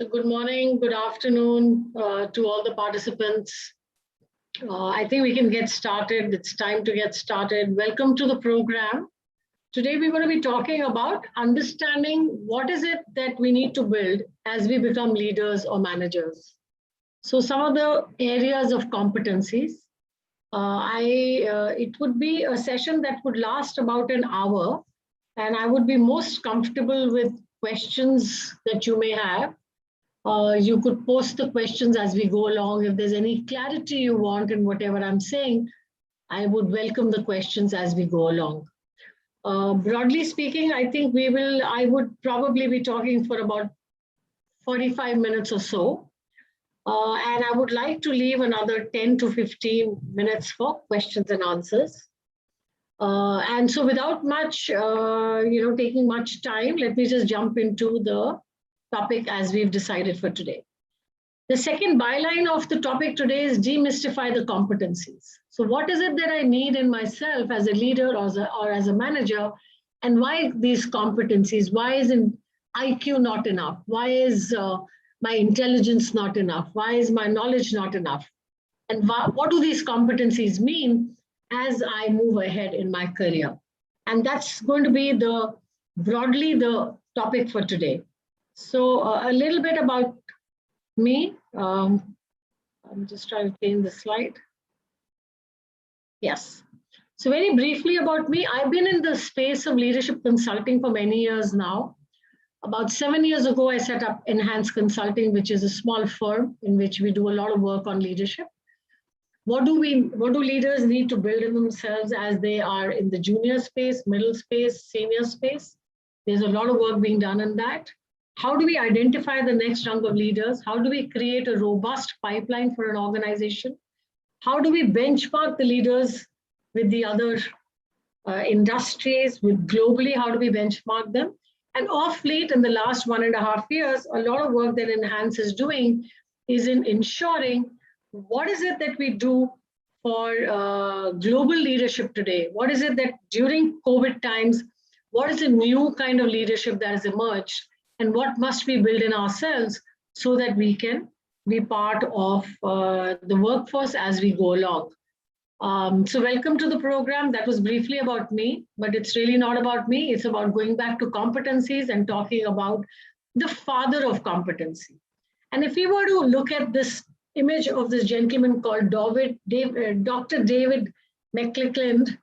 So good morning, good afternoon to all the participants. I think we can get started. It's time to get started. Welcome to the program. Today we're going to be talking about understanding what is it that we need to build as we become leaders or managers. So some of the areas of competencies. It would be a session that would last about an hour, and I would be most comfortable with questions that you may have. You could post the questions as we go along. If there's any clarity you want in whatever I'm saying, I would welcome the questions as we go along. Broadly speaking, I think I would probably be talking for about 45 minutes or so. And I would like to leave another 10 to 15 minutes for questions and answers. And so without much, taking much time, let me just jump into the topic as we've decided for today. The second byline of the topic today is demystify the competencies. So what is it that I need in myself as a leader or as a manager, and why these competencies? Why isn't IQ not enough? Why is my intelligence not enough? Why is my knowledge not enough? And what do these competencies mean as I move ahead in my career? And that's going to be broadly the topic for today. So a little bit about me. I'm just trying to change the slide. Yes. So very briefly about me, I've been in the space of leadership consulting for many years now. About 7 years ago, I set up Enhance Consulting, which is a small firm in which we do a lot of work on leadership. What do leaders need to build in themselves as they are in the junior space, middle space, senior space? There's a lot of work being done on that. How do we identify the next rung of leaders? How do we create a robust pipeline for an organization? How do we benchmark the leaders with the other industries, with globally? How do we benchmark them? And off late, in the last 1.5 years, a lot of work that Enhance is doing is in ensuring what is it that we do for global leadership today? What is it that during COVID times, what is the new kind of leadership that has emerged? And what must we build in ourselves so that we can be part of the workforce as we go along? So welcome to the program. That was briefly about me, but it's really not about me. It's about going back to competencies and talking about the father of competency. And if we were to look at this image of this gentleman called Dr. David McClelland,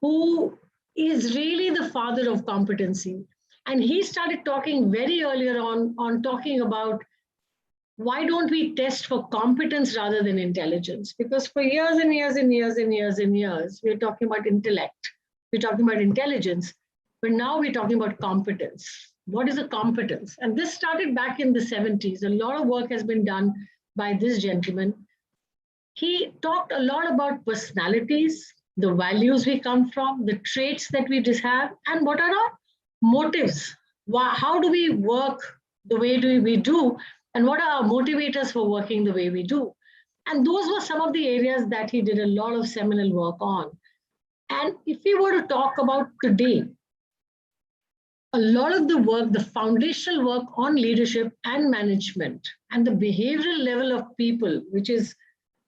who is really the father of competency. And he started talking very earlier on talking about why don't we test for competence rather than intelligence? Because for years and years and years and years and years, we're talking about intellect, we're talking about intelligence, but now we're talking about competence. What is a competence? And this started back in the 70s. A lot of work has been done by this gentleman. He talked a lot about personalities, the values we come from, the traits that we just have, and what are our motives. How do we work the way we do, and what are our motivators for working the way we do? And those were some of the areas that he did a lot of seminal work on. And if we were to talk about today, a lot of the work, the foundational work on leadership and management and the behavioral level of people, which is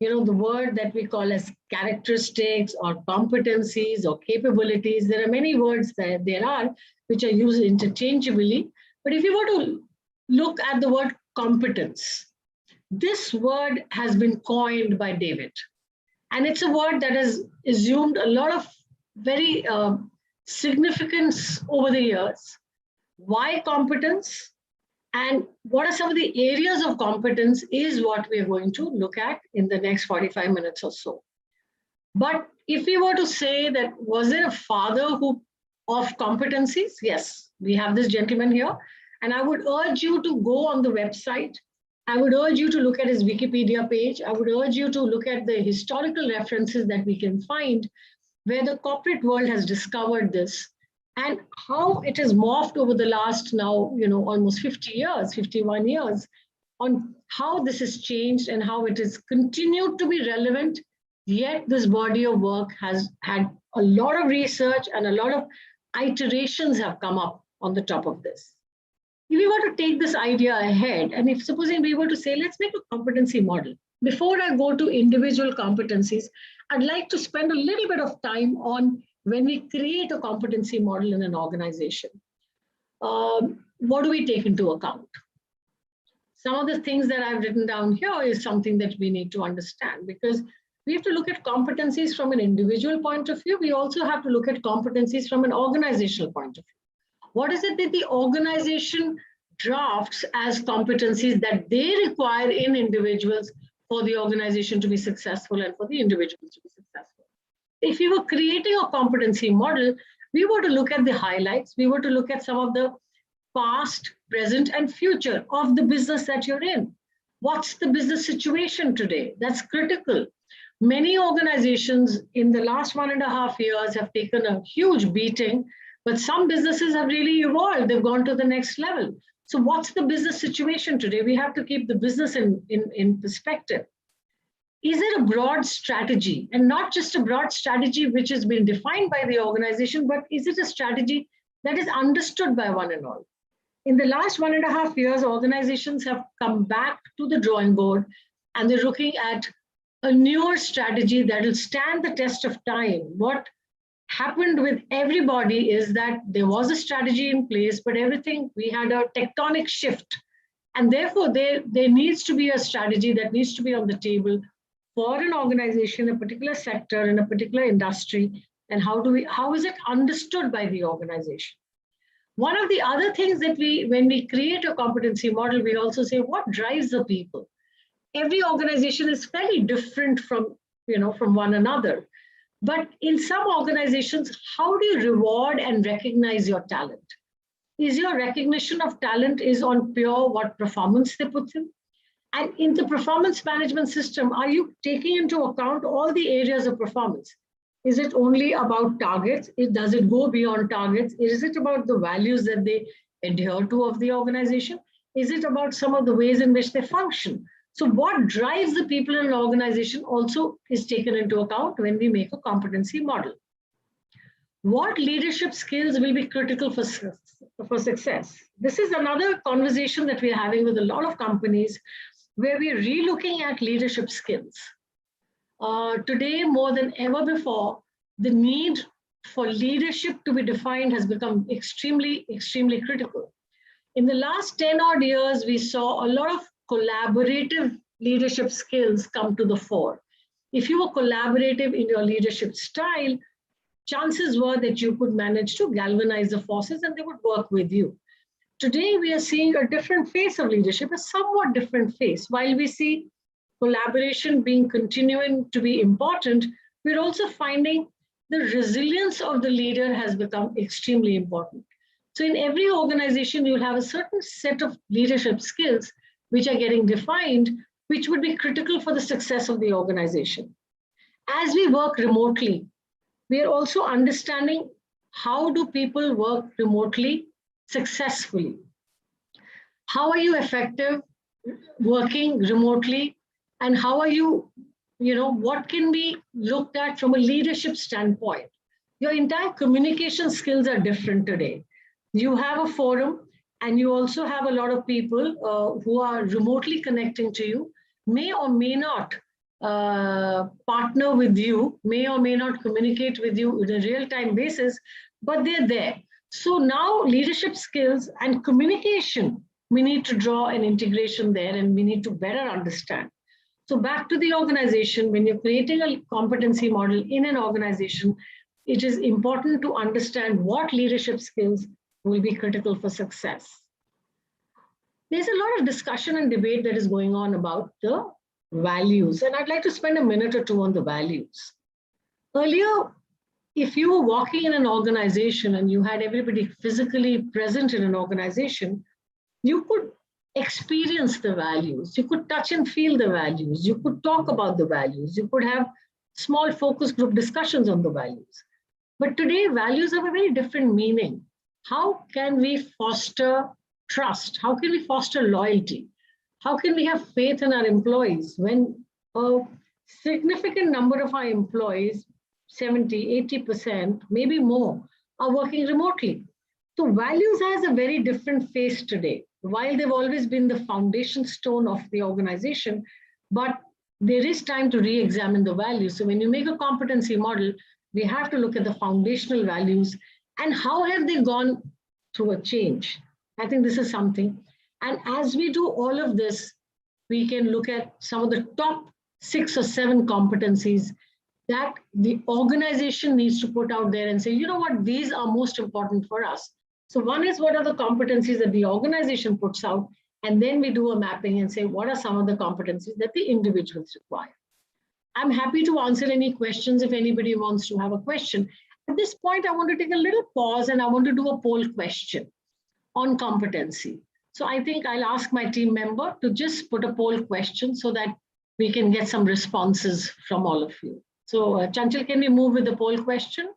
the word that we call as characteristics or competencies or capabilities. There are many words that there are which are used interchangeably. But if you were to look at the word competence, this word has been coined by David. And it's a word that has assumed a lot of very significance over the years. Why competence? And what are some of the areas of competence is what we're going to look at in the next 45 minutes or so. But if we were to say that, was there a father of competencies? Yes, we have this gentleman here. And I would urge you to go on the website. I would urge you to look at his Wikipedia page. I would urge you to look at the historical references that we can find where the corporate world has discovered this, and how it has morphed over the last now, almost 50 years, 51 years, on how this has changed and how it has continued to be relevant. Yet this body of work has had a lot of research and a lot of iterations have come up on the top of this. If we were to take this idea ahead, and if supposing we were to say, let's make a competency model. Before I go to individual competencies, I'd like to spend a little bit of time on when we create a competency model in an organization. What do we take into account? Some of the things that I've written down here is something that we need to understand, because we have to look at competencies from an individual point of view. We also have to look at competencies from an organizational point of view. What is it that the organization drafts as competencies that they require in individuals for the organization to be successful and for the individuals to be successful? If you were creating a competency model, we were to look at the highlights, we were to look at some of the past, present, and future of the business that you're in. What's the business situation today? That's critical. Many organizations in the last 1.5 years have taken a huge beating, but some businesses have really evolved. They've gone to the next level. So what's the business situation today? We have to keep the business in perspective. Is it a broad strategy, and not just a broad strategy which has been defined by the organization, but is it a strategy that is understood by one and all? In the last 1.5 years, organizations have come back to the drawing board and they're looking at a newer strategy that will stand the test of time. What happened with everybody is that there was a strategy in place, but we had a tectonic shift. And therefore, there needs to be a strategy that needs to be on the table for an organization, a particular sector, in a particular industry, and how is it understood by the organization? One of the other things that when we create a competency model, we also say, what drives the people? Every organization is fairly different from one another. But in some organizations, how do you reward and recognize your talent? Is your recognition of talent is on pure what performance they put in? And in the performance management system, are you taking into account all the areas of performance? Is it only about targets? Does it go beyond targets? Is it about the values that they adhere to of the organization? Is it about some of the ways in which they function? So what drives the people in an organization also is taken into account when we make a competency model. What leadership skills will be critical for success? This is another conversation that we're having with a lot of companies where we're relooking at leadership skills. Today, more than ever before, the need for leadership to be defined has become extremely, extremely critical. In the last 10 odd years, we saw a lot of collaborative leadership skills come to the fore. If you were collaborative in your leadership style, chances were that you could manage to galvanize the forces and they would work with you. Today, we are seeing a different face of leadership, a somewhat different face. While we see collaboration continuing to be important, we're also finding the resilience of the leader has become extremely important. So in every organization, you'll have a certain set of leadership skills which are getting defined, which would be critical for the success of the organization. As we work remotely, we are also understanding how do people work remotely successfully? How are you effective working remotely? And how are you, what can be looked at from a leadership standpoint? Your entire communication skills are different today. You have a forum and you also have a lot of people who are remotely connecting to you, may or may not partner with you, may or may not communicate with you on a real-time basis, but they're there. So now leadership skills and communication, we need to draw an integration there and we need to better understand. So back to the organization, when you're creating a competency model in an organization, it is important to understand what leadership skills will be critical for success. There's a lot of discussion and debate that is going on about the values, and I'd like to spend a minute or two on the values. Earlier, if you were walking in an organization and you had everybody physically present in an organization, you could experience the values, you could touch and feel the values, you could talk about the values, you could have small focus group discussions on the values. But today, values have a very different meaning. How can we foster trust? How can we foster loyalty? How can we have faith in our employees when a significant number of our employees, 70, 80%, maybe more, are working remotely? So values has a very different face today. While they've always been the foundation stone of the organization, but there is time to re-examine the values. So when you make a competency model, we have to look at the foundational values and how have they gone through a change. I think this is something. And as we do all of this, we can look at some of the top 6 or 7 competencies that the organization needs to put out there and say, you know what, these are most important for us. So one is what are the competencies that the organization puts out, and then we do a mapping and say, what are some of the competencies that the individuals require? I'm happy to answer any questions if anybody wants to have a question. At this point, I want to take a little pause and I want to do a poll question on competency. So I think I'll ask my team member to just put a poll question so that we can get some responses from all of you. So Chanchal, can we move with the poll question?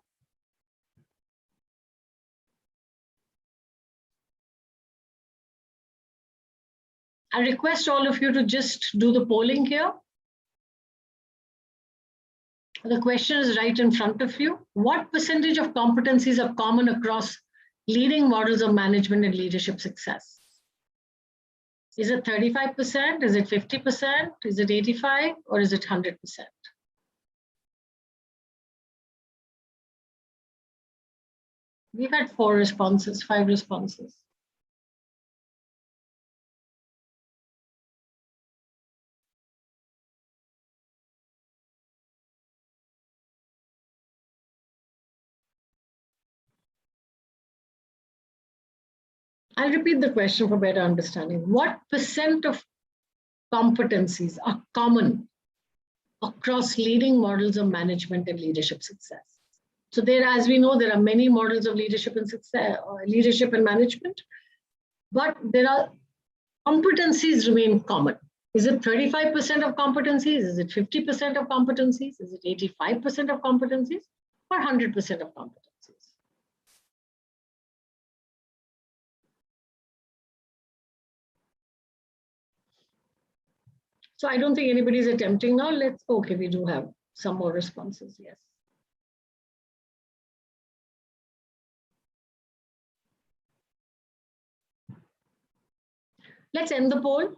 I request all of you to just do the polling here. The question is right in front of you. What percentage of competencies are common across leading models of management and leadership success? Is it 35%? Is it 50%? Is it 85%? Or is it 100%? We've had 4 responses, 5 responses. I'll repeat the question for better understanding. What percent of competencies are common across leading models of management and leadership success? So there, as we know, there are many models of leadership and success, leadership and management, but there are competencies remain common. Is it 35% of competencies? Is it 50% of competencies? Is it 85% of competencies or 100% of competencies? So I don't think anybody's attempting now. Okay, we do have some more responses, yes. Let's end the poll.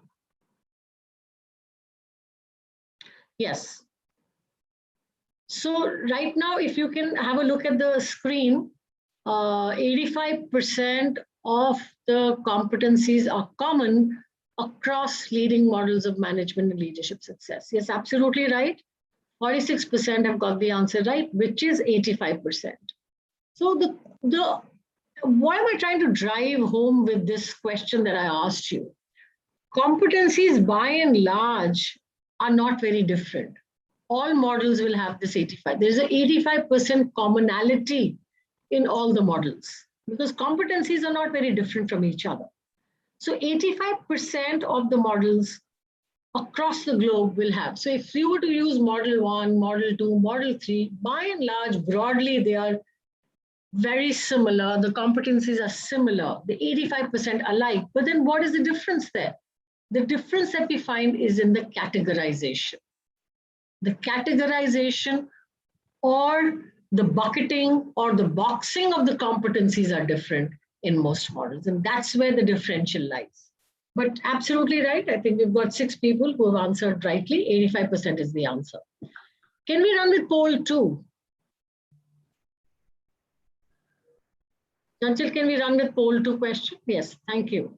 Yes. So right now, if you can have a look at the screen, 85% of the competencies are common across leading models of management and leadership success. Yes, absolutely right. 46% have got the answer right, which is 85%. So what am I trying to drive home with this question that I asked you? Competencies by and large are not very different. All models will have this 85. There's an 85% commonality in all the models because competencies are not very different from each other. So 85% of the models across the globe will have. So if you were to use model 1, model 2, model 3, by and large, broadly, they are very similar. The competencies are similar, the 85% alike. But then what is the difference there? The difference that we find is in the categorization. The categorization or the bucketing or the boxing of the competencies are different in most models. And that's where the differential lies. But absolutely right. I think we've got 6 people who have answered rightly. 85% is the answer. Can we run with poll 2? Chanchal, can we run with poll 2 question? Yes, thank you.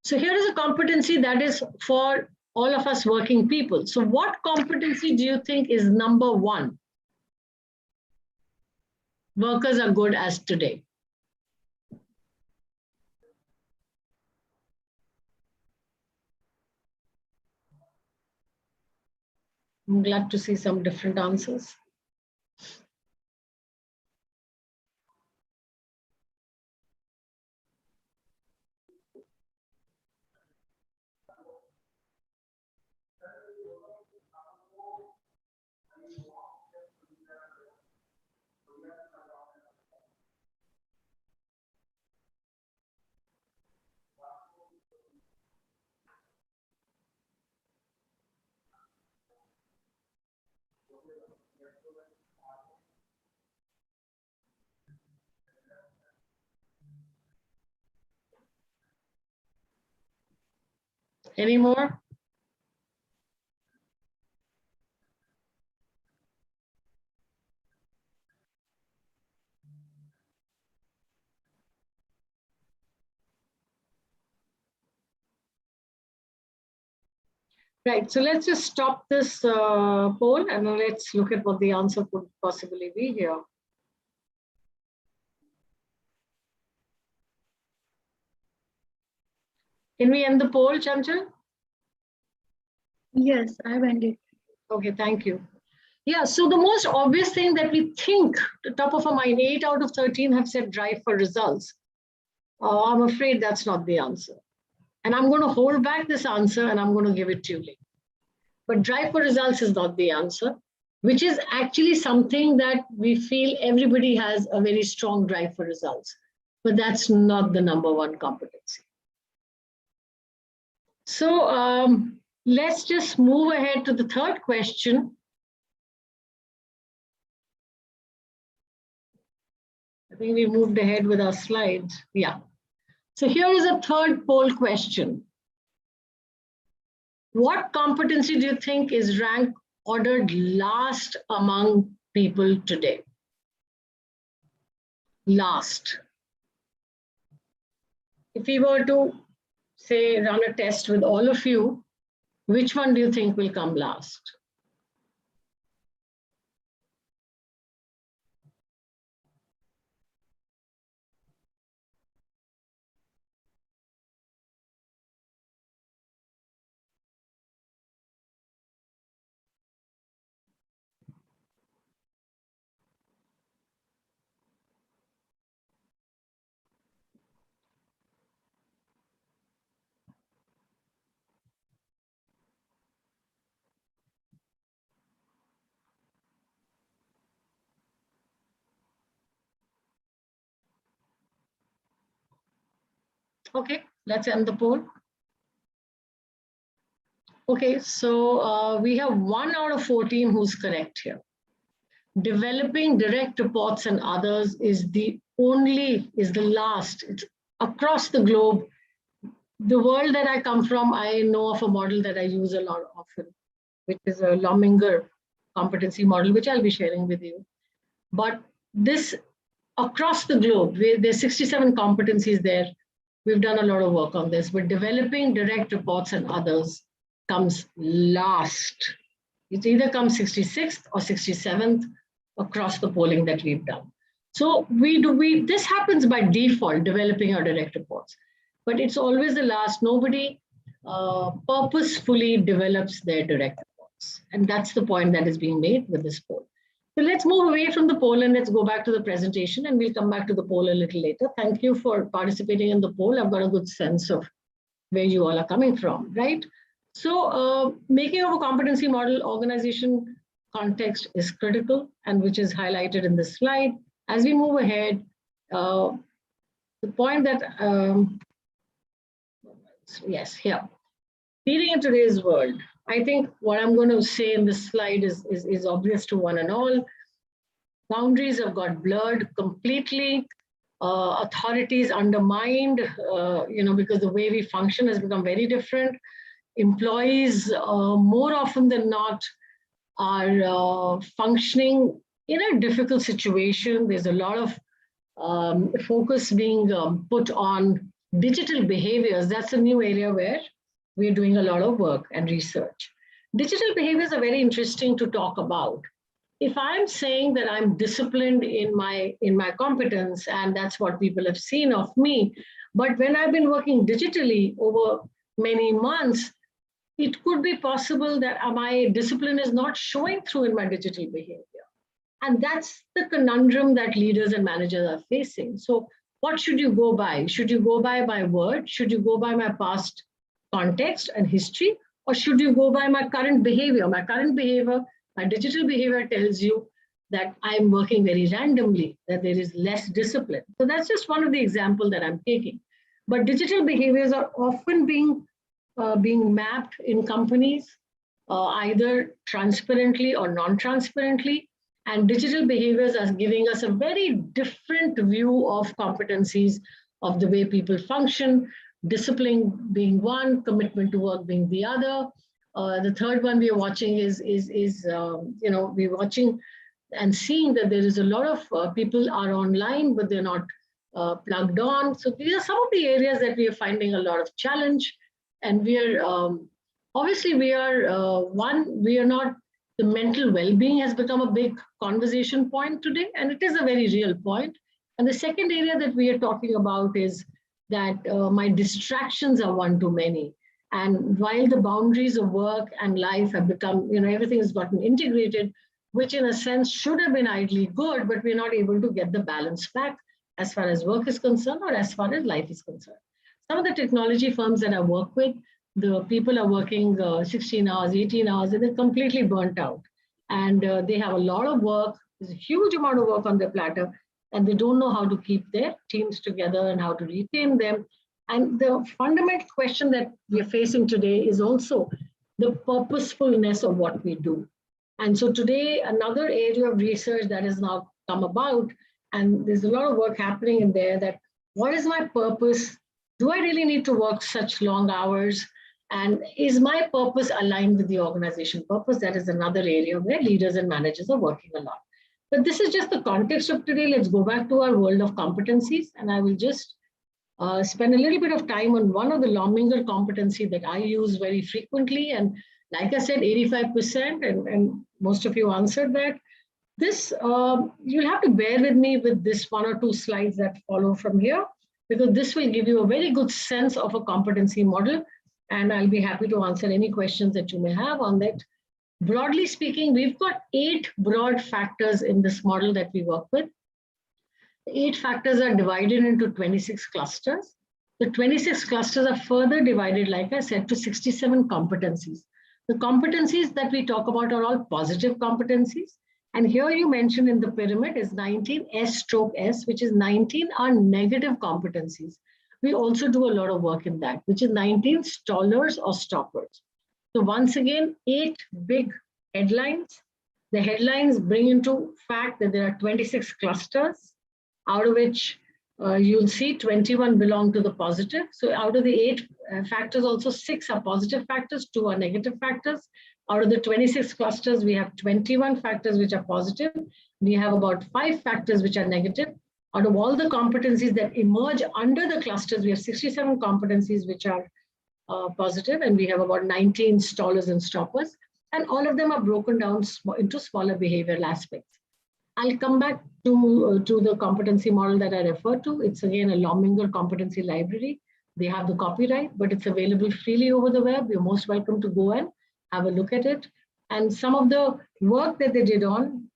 So here is a competency that is for all of us working people. So what competency do you think is number 1? Workers are good as today. I'm glad to see some different answers. Any more? Right, so let's just stop this poll and let's look at what the answer could possibly be here. Can we end the poll, Chanchal? Yes, I've ended. Okay, thank you. Yeah, so the most obvious thing that we think, the top of our mind, 8 out of 13 have said drive for results. I'm afraid that's not the answer. And I'm going to hold back this answer and I'm going to give it to you later. But drive for results is not the answer, which is actually something that we feel everybody has a very strong drive for results. But that's not the number one competency. So let's just move ahead to the third question. I think we moved ahead with our slides. Yeah. So here is a third poll question. What competency do you think is ranked ordered last among people today? Last. If we were to say run a test with all of you, which one do you think will come last? Okay, let's end the poll. Okay, so we have 1 out of 14 who's correct here. Developing direct reports and others is the last. It's across the globe. The world that I come from, I know of a model that I use a lot often, which is a Lominger competency model, which I'll be sharing with you. But this across the globe, there's 67 competencies there. We've done a lot of work on this, but developing direct reports and others comes last. It either comes 66th or 67th across the polling that we've done. So this happens by default, developing our direct reports, but it's always the last. Nobody purposefully develops their direct reports. And that's the point that is being made with this poll. So let's move away from the poll and let's go back to the presentation, and we'll come back to the poll a little later. Thank you for participating in the poll. I've got a good sense of where you all are coming from, right? So making of a competency model organization context is critical, and which is highlighted in this slide. As we move ahead, the point that, yes, here, leading in today's world, I think what I'm going to say in this slide is obvious to one and all. Boundaries have got blurred completely. Authorities undermined, because the way we function has become very different. Employees, more often than not, are functioning in a difficult situation. There's a lot of focus being put on digital behaviors. That's a new area where we're doing a lot of work and research. Digital behaviors are very interesting to talk about. If I'm saying that I'm disciplined in my competence, and that's what people have seen of me, but when I've been working digitally over many months, it could be possible that my discipline is not showing through in my digital behavior. And that's the conundrum that leaders and managers are facing. So what should you go by? Should you go by my word? Should you go by my past context and history? Or should you go by my current behavior? My current behavior, my digital behavior tells you that I'm working very randomly, that there is less discipline. So that's just one of the examples that I'm taking. But digital behaviors are often being mapped in companies, either transparently or non-transparently. And digital behaviors are giving us a very different view of competencies, of the way people function. discipline being one, commitment to work being the other. The third one we are watching is we're watching and seeing that there is a lot of people are online, but they're not plugged on. So these are some of the areas that we are finding a lot of challenge. And we are, obviously we are, we are not, the mental well-being has become a big conversation point today, and it is a very real point. And the second area that we are talking about is that my distractions are one too many. And while the boundaries of work and life have become, everything has gotten integrated, which in a sense should have been ideally good, but we're not able to get the balance back as far as work is concerned or as far as life is concerned. Some of the technology firms that I work with, the people are working 16 hours, 18 hours, and they're completely burnt out. And they have a lot of work. There's a huge amount of work on their platter, and they don't know how to keep their teams together and how to retain them. And the fundamental question that we are facing today is also the purposefulness of what we do. And so today, another area of research that has now come about, and there's a lot of work happening in there, that what is my purpose? Do I really need to work such long hours? And is my purpose aligned with the organization purpose? That is another area where leaders and managers are working a lot. But this is just the context of today. Let's go back to our world of competencies. And I will just spend a little bit of time on one of the Lominger competency that I use very frequently. And like I said, 85%, and most of you answered that. This, you'll have to bear with me with this one or two slides that follow from here, because this will give you a very good sense of a competency model. And I'll be happy to answer any questions that you may have on that. Broadly speaking, we've got 8 broad factors in this model that we work with. The 8 factors are divided into 26 clusters. The 26 clusters are further divided, like I said, to 67 competencies. The competencies that we talk about are all positive competencies. And here you mentioned in the pyramid is 19 S/S, which is 19 are negative competencies. We also do a lot of work in that, which is 19 stallers or stoppers. So once again, 8 big headlines. The headlines bring into fact that there are 26 clusters, out of which you'll see 21 belong to the positive. So out of the 8 factors, also 6 are positive factors, 2 are negative factors. Out of the 26 clusters, we have 21 factors which are positive. We have about 5 factors which are negative. Out of all the competencies that emerge under the clusters, we have 67 competencies which are positive, and we have about 19 stallers and stoppers. And all of them are broken down into smaller behavioral aspects. I'll come back to the competency model that I referred to. It's again a Lominger competency library. They have the copyright, but it's available freely over the web. You're most welcome to go and have a look at it. And some of the work that they did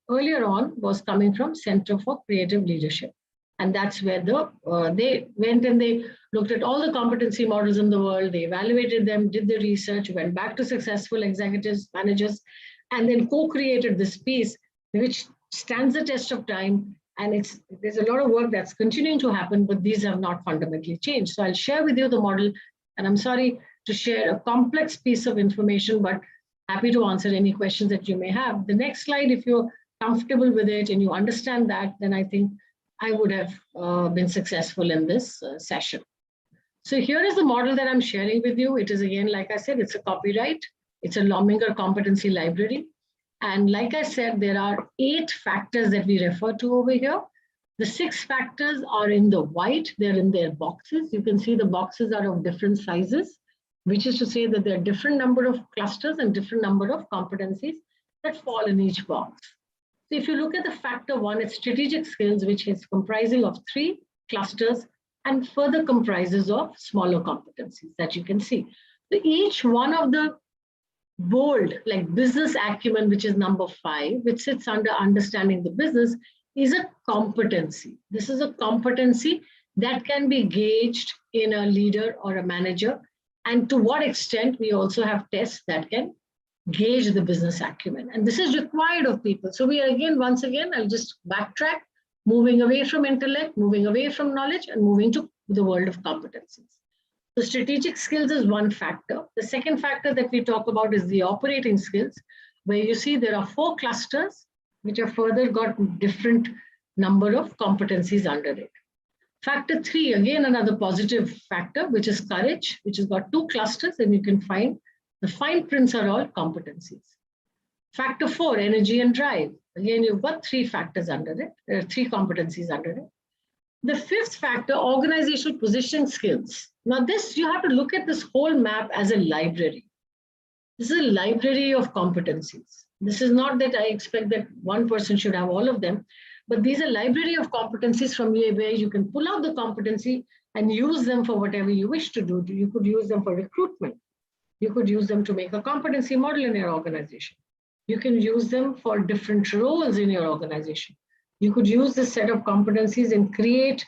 earlier on was coming from Center for Creative Leadership. And that's where they went and they looked at all the competency models in the world. They evaluated them, did the research, went back to successful executives, managers, and then co-created this piece, which stands the test of time. And there's a lot of work that's continuing to happen, but these have not fundamentally changed. So I'll share with you the model, and I'm sorry to share a complex piece of information, but happy to answer any questions that you may have. The next slide, if you're comfortable with it and you understand that, then I think I would have been successful in this session. So here is the model that I'm sharing with you. It is again, like I said, it's a copyright. It's a Lominger competency library. And like I said, there are 8 factors that we refer to over here. The 6 factors are in the white. They're in their boxes. You can see the boxes are of different sizes, which is to say that there are different number of clusters and different number of competencies that fall in each box. So if you look at the factor 1, it's strategic skills, which is comprising of 3 clusters and further comprises of smaller competencies that you can see. So each one of the bold, like business acumen, which is number 5, which sits under understanding the business, is a competency. This is a competency that can be gauged in a leader or a manager. And to what extent we also have tests that can gauge the business acumen. And this is required of people. So we are again, once again, I'll just backtrack, moving away from intellect, moving away from knowledge, and moving to the world of competencies. So strategic skills is one factor. The second factor that we talk about is the operating skills, where you see there are 4 clusters, which are further got different number of competencies under it. Factor 3, again, another positive factor, which is courage, which has got 2 clusters, and you can find the fine prints are all competencies. Factor 4, energy and drive. Again, you've got 3 factors under it. There are 3 competencies under it. The 5th factor, organizational positioning skills. Now this, you have to look at this whole map as a library. This is a library of competencies. This is not that I expect that one person should have all of them, but these are library of competencies from where you can pull out the competency and use them for whatever you wish to do. You could use them for recruitment. You could use them to make a competency model in your organization. You can use them for different roles in your organization. You could use this set of competencies and create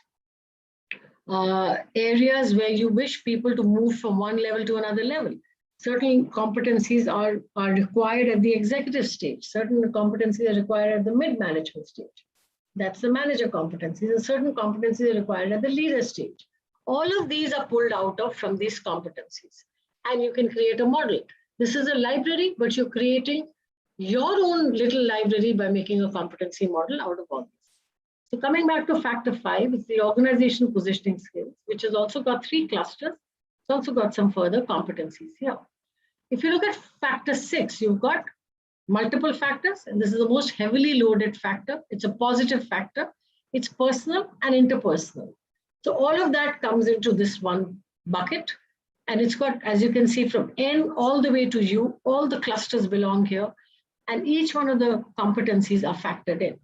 areas where you wish people to move from one level to another level. Certain competencies are required at the executive stage. Certain competencies are required at the mid-management stage. That's the manager competencies. And certain competencies are required at the leader stage. All of these are pulled out of from these competencies. And you can create a model. This is a library, but you're creating your own little library by making a competency model out of all this. So coming back to factor 5, it's the organizational positioning skills, which has also got 3 clusters. It's also got some further competencies here. If you look at factor 6, you've got multiple factors, and this is the most heavily loaded factor. It's a positive factor. It's personal and interpersonal. So all of that comes into this one bucket. And it's got, as you can see, from N all the way to U, all the clusters belong here. And each one of the competencies are factored in.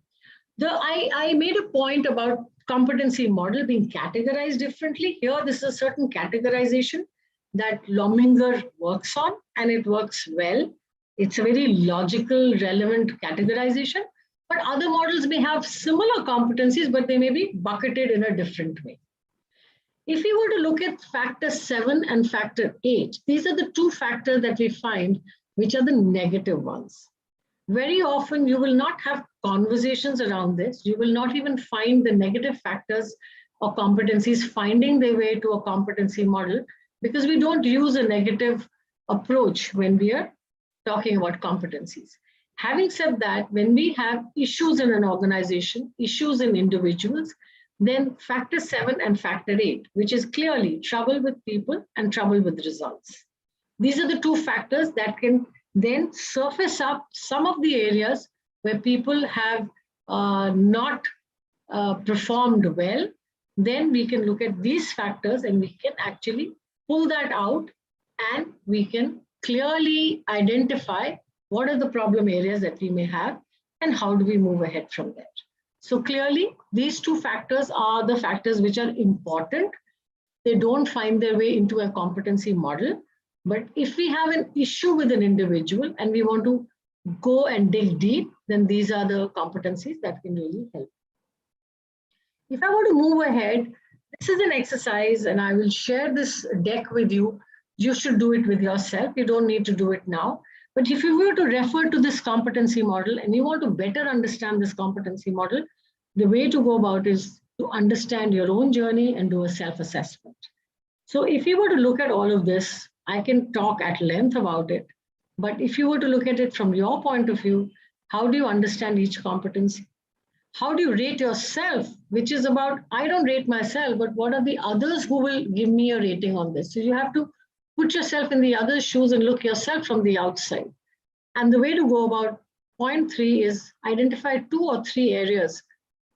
I made a point about competency model being categorized differently. Here, this is a certain categorization that Lominger works on, and it works well. It's a very logical, relevant categorization. But other models may have similar competencies, but they may be bucketed in a different way. If we were to look at factor 7 and factor 8, these are the 2 factors that we find which are the negative ones. Very often you will not have conversations around this. You will not even find the negative factors or competencies finding their way to a competency model because we don't use a negative approach when we are talking about competencies. Having said that, when we have issues in an organization, issues in individuals, then factor 7 and factor 8, which is clearly trouble with people and trouble with results. These are the 2 factors that can then surface up some of the areas where people have not performed well. Then we can look at these factors and we can actually pull that out and we can clearly identify what are the problem areas that we may have and how do we move ahead from there. So clearly, these 2 factors are the factors which are important. They don't find their way into a competency model. But if we have an issue with an individual and we want to go and dig deep, then these are the competencies that can really help. If I want to move ahead, this is an exercise and I will share this deck with you. You should do it with yourself. You don't need to do it now. But if you were to refer to this competency model and you want to better understand this competency model, the way to go about is to understand your own journey and do a self-assessment. So if you were to look at all of this, I can talk at length about it. But if you were to look at it from your point of view, how do you understand each competency? How do you rate yourself? Which is about, I don't rate myself, but what are the others who will give me a rating on this? So you have to put yourself in the other's shoes and look yourself from the outside. And the way to go about point 3 is identify 2 or 3 areas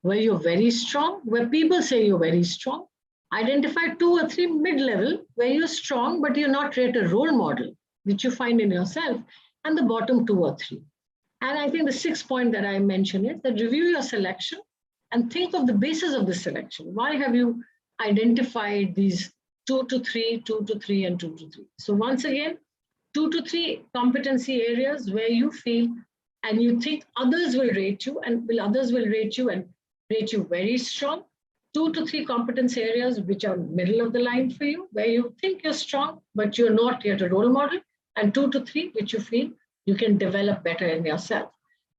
where you're very strong, where people say you're very strong. Identify 2 or 3 mid-level where you're strong, but you're not yet a role model, which you find in yourself, and the bottom 2 or 3. And I think the 6th point that I mentioned is that review your selection and think of the basis of the selection. Why have you identified these 2 to 3, 2 to 3, and 2 to 3? So once again, 2 to 3 competency areas where you feel and you think others will rate you and others will rate you and rate you very strong. 2 to 3 competence areas which are middle of the line for you, where you think you're strong, but you're not yet a role model, and 2 to 3 which you feel you can develop better in yourself.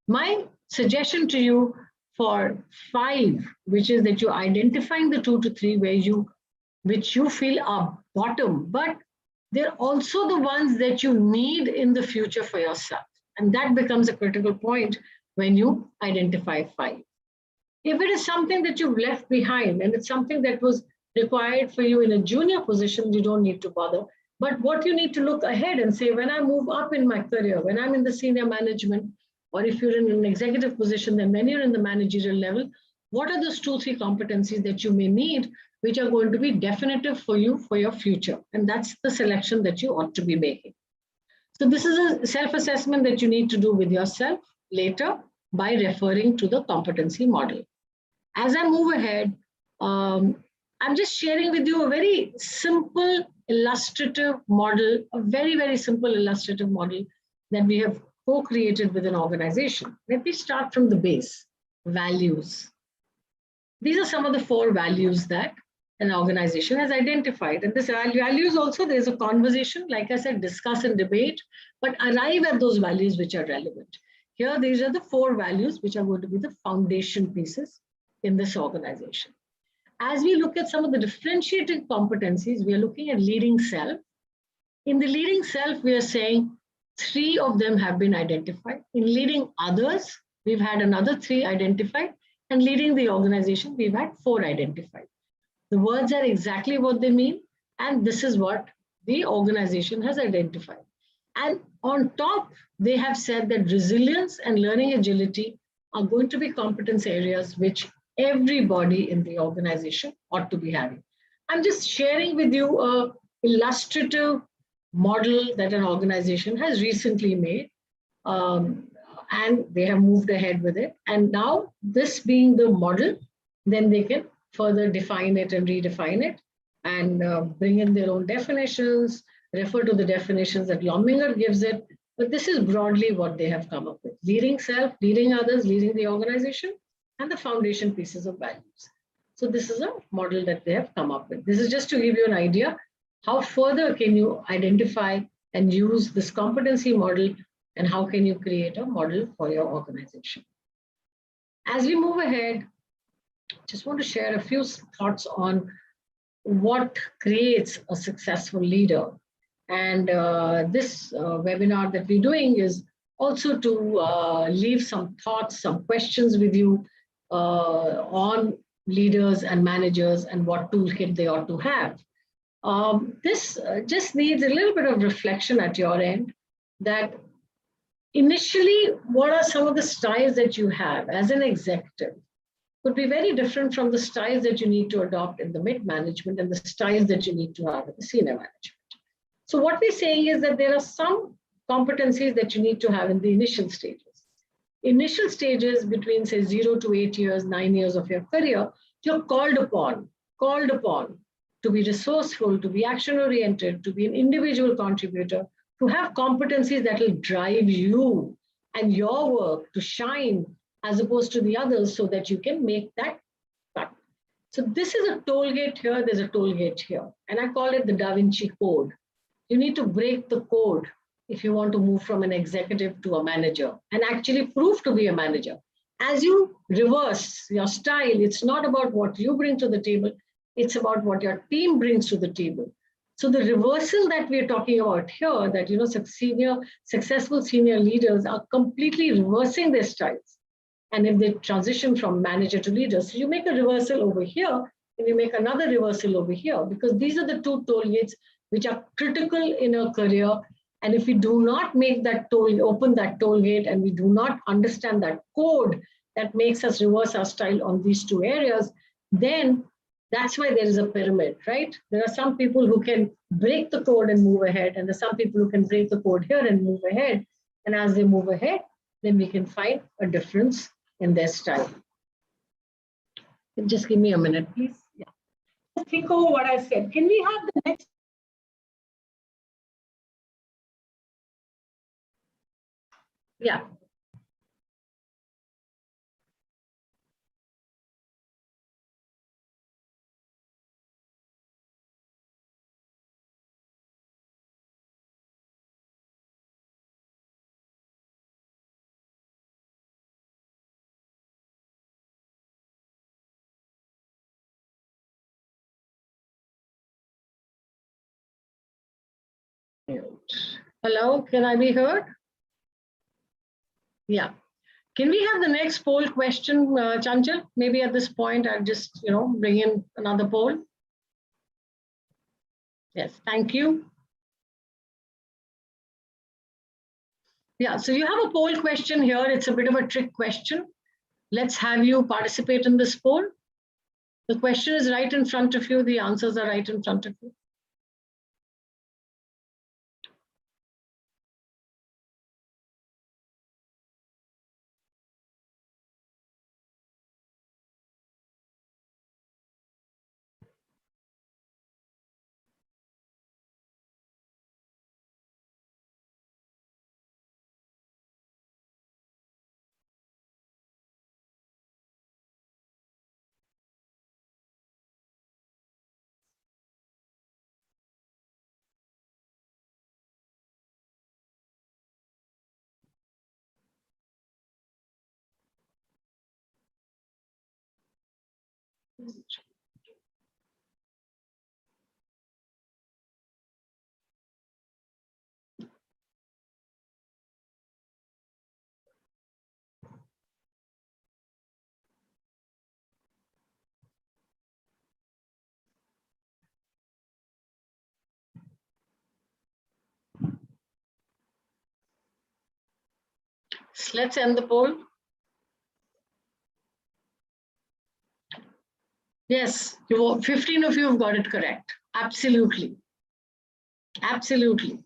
My suggestion to you for 5, which is that you're identifying the 2 to 3 which you feel are bottom, but they're also the ones that you need in the future for yourself. And that becomes a critical point when you identify 5. If it is something that you've left behind and it's something that was required for you in a junior position, you don't need to bother. But what you need to look ahead and say, when I move up in my career, when I'm in the senior management, or if you're in an executive position, then when you're in the managerial level, what are those 2, 3 competencies that you may need, which are going to be definitive for you for your future? And that's the selection that you ought to be making. So this is a self-assessment that you need to do with yourself later by referring to the competency model. As I move ahead, I'm just sharing with you a very simple illustrative model, a very, very simple illustrative model that we have co-created with an organization. Let me start from the base, values. These are some of the 4 values that an organization has identified. And this values also, there's a conversation, like I said, discuss and debate, but arrive at those values which are relevant. Here, these are the 4 values which are going to be the foundation pieces in this organization. As we look at some of the differentiating competencies, we are looking at leading self. In the leading self, we are saying 3 of them have been identified. In leading others, we've had another 3 identified. And leading the organization, we've had 4 identified. The words are exactly what they mean. And this is what the organization has identified. And on top, they have said that resilience and learning agility are going to be competence areas which everybody in the organization ought to be having. I'm just sharing with you an illustrative model that an organization has recently made, and they have moved ahead with it. And now, this being the model, then they can further define it and redefine it and bring in their own definitions, refer to the definitions that Lominger gives it. But this is broadly what they have come up with: leading self, leading others, leading the organization, and the foundation pieces of values. So this is a model that they have come up with. This is just to give you an idea how further can you identify and use this competency model, and how can you create a model for your organization. As we move ahead, just want to share a few thoughts on what creates a successful leader. And this webinar that we're doing is also to leave some thoughts, some questions with you on leaders and managers and what toolkit they ought to have. This just needs a little bit of reflection at your end, that initially, what are some of the styles that you have as an executive could be very different from the styles that you need to adopt in the mid-management and the styles that you need to have in the senior management. So what we're saying is that there are some competencies that you need to have in the initial stages. Initial stages between, say, 0 to 8 years, 9 years of your career, you're called upon to be resourceful, to be action-oriented, to be an individual contributor, to have competencies that will drive you and your work to shine as opposed to the others, so that you can make that cut. So this is a toll gate here, there's a toll gate here. And I call it the Da Vinci Code. You need to break the code if you want to move from an executive to a manager and actually prove to be a manager. As you reverse your style, it's not about what you bring to the table, it's about what your team brings to the table. So the reversal that we're talking about here, that successful senior leaders are completely reversing their styles. And if they transition from manager to leader, so you make a reversal over here and you make another reversal over here, because these are the 2 toll gates which are critical in a career. And if we do not make that open that toll gate, and we do not understand that code that makes us reverse our style on these 2 areas, then that's why there is a pyramid, right? There are some people who can break the code and move ahead, and there's some people who can break the code here and move ahead. And as they move ahead, then we can find a difference in their style. Just give me a minute, please. Yeah. Just think over what I said. Can we have the next? Yeah. Hello, can I be heard? Yeah. Can we have the next poll question, Chanchal? Maybe at this point, I'll just, bring in another poll. Yes, thank you. Yeah, so you have a poll question here. It's a bit of a trick question. Let's have you participate in this poll. The question is right in front of you. The answers are right in front of you. Let's end the poll. Yes, 15 of you have got it correct. Absolutely. Absolutely.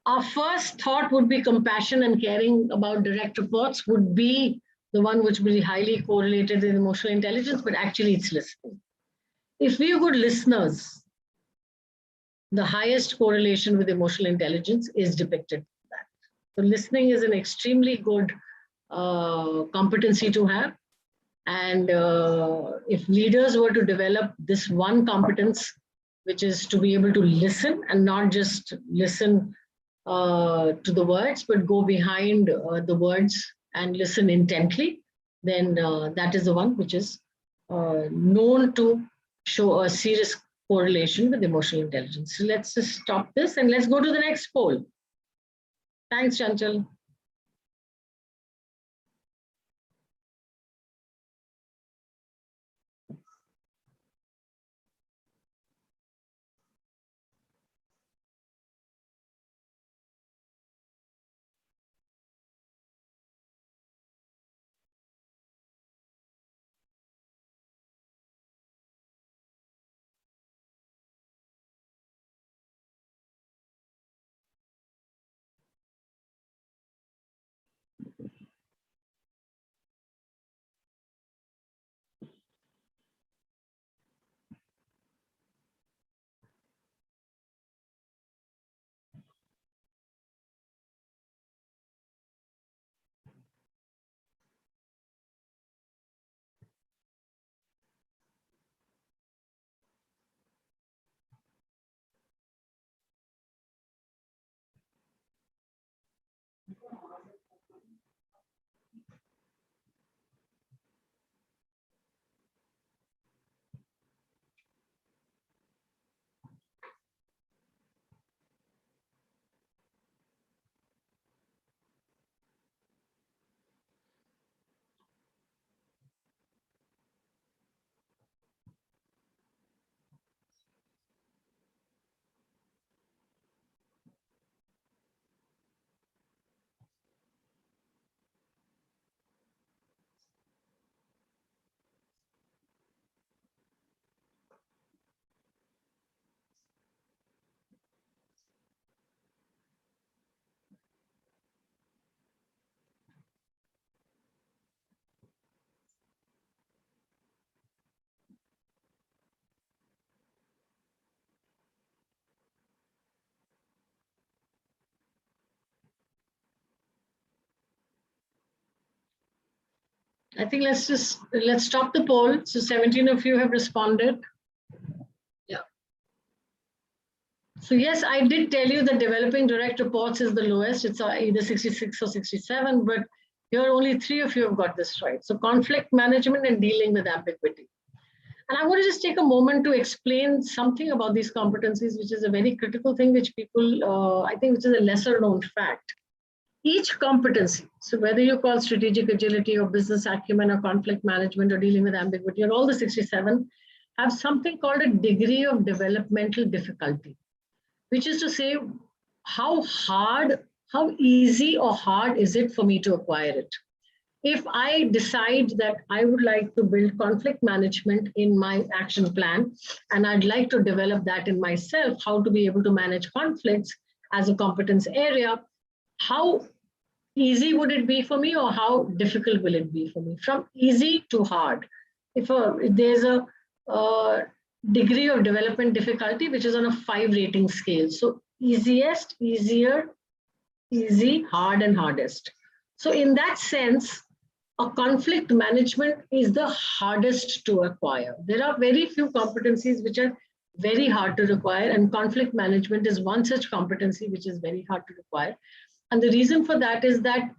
Our first thought would be compassion and caring about direct reports would be the one which will be highly correlated with emotional intelligence, but actually it's listening. If we are good listeners, the highest correlation with emotional intelligence is depicted. That. So listening is an extremely good competency to have. And if leaders were to develop this one competence, which is to be able to listen and not just listen to the words, but go behind the words and listen intently, then that is the one which is known to show a serious correlation with emotional intelligence. So let's just stop this and let's go to the next poll. Thanks, Chanchal. I think let's stop the poll. So 17 of you have responded. Yeah. So yes, I did tell you that developing direct reports is the lowest. It's either 66 or 67, but here only 3 of you have got this right. So conflict management and dealing with ambiguity. And I want to just take a moment to explain something about these competencies, which is a very critical thing, which people, I think, which is a lesser known fact. Each competency, so whether you call strategic agility or business acumen or conflict management or dealing with ambiguity or all the 67, have something called a degree of developmental difficulty, which is to say how hard, how easy or hard is it for me to acquire it. If I decide that I would like to build conflict management in my action plan, and I'd like to develop that in myself, how to be able to manage conflicts as a competence area, how easy would it be for me or how difficult will it be for me? From easy to hard. If there's a degree of development difficulty, which is on a 5 rating scale. So easiest, easier, easy, hard, and hardest. So in that sense, a conflict management is the hardest to acquire. There are very few competencies which are very hard to acquire, and conflict management is one such competency which is very hard to acquire. And the reason for that is that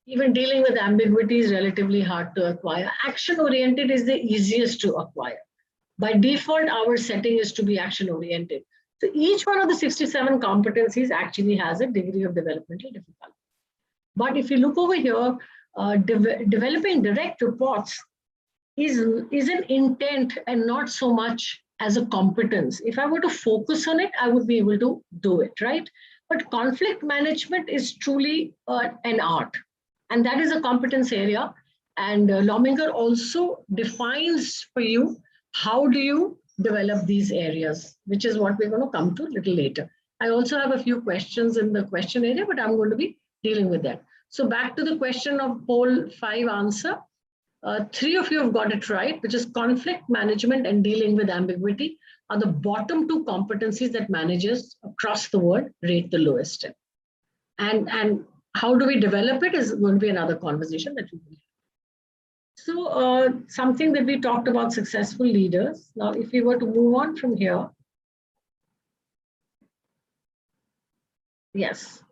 even dealing with ambiguity is relatively hard to acquire. Action-oriented is the easiest to acquire. By default, our setting is to be action-oriented. So each one of the 67 competencies actually has a degree of developmental difficulty. But if you look over here, developing direct reports is an intent and not so much as a competence. If I were to focus on it, I would be able to do it, right? But conflict management is truly an art, and that is a competence area. And Lominger also defines for you how do you develop these areas, which is what we're going to come to a little later. I also have a few questions in the question area, but I'm going to be dealing with that. So back to the question of poll 5 answer. 3 of you have got it right, which is conflict management and dealing with ambiguity are the bottom 2 competencies that managers across the world rate the lowest in. And how do we develop it is going to be another conversation that we will have. So something that we talked about successful leaders. Now, if we were to move on from here. Yes.